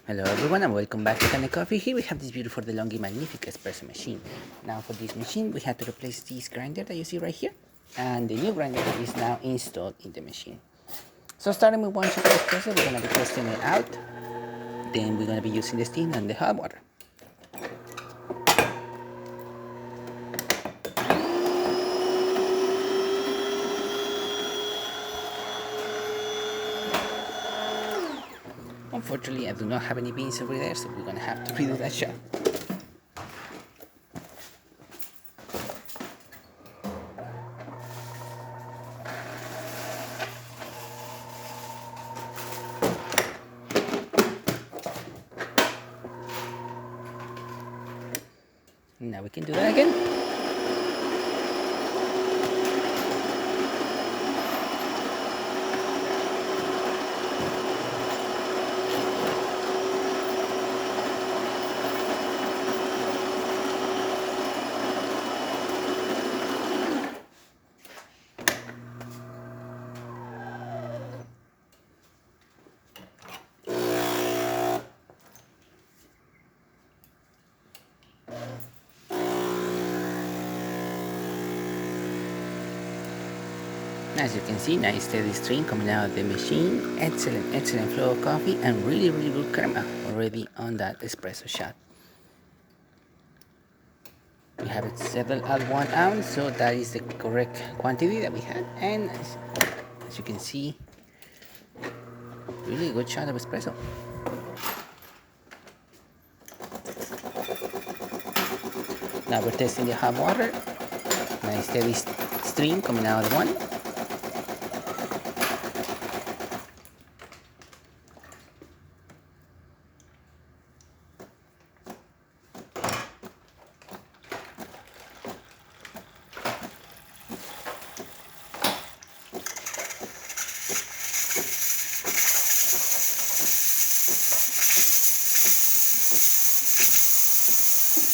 Hello everyone and welcome back to Kanen Coffee. Here we have this beautiful DeLonghi magnific espresso machine. Now for this machine we had to replace this grinder that you see right here, and the new grinder is now installed in the machine. So starting with 1 cup of espresso, we're going to be testing it out. Then we're going to be using the steam and the hot water. Unfortunately, I do not have any beans over there, so we're going to have to redo that shot. Now we can do that again. As you can see, nice steady stream coming out of the machine. Excellent flow of coffee and really good crema already on that espresso shot. We have it settled at 1 ounce, so that is the correct quantity that we had. And as you can see, really good shot of espresso. Now we're testing the hot water. Nice steady stream coming out of one.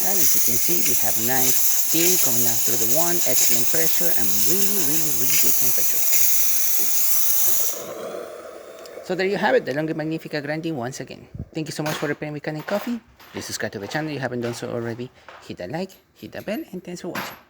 And as you can see, we have nice steam coming out through the one, excellent pressure, and really good temperature. So there you have it, DeLonghi Magnifica grinding once again. Thank you so much for repairing with Kanen Coffee. Please subscribe to the channel if you haven't done so already. Hit that like, hit that bell, and thanks for watching.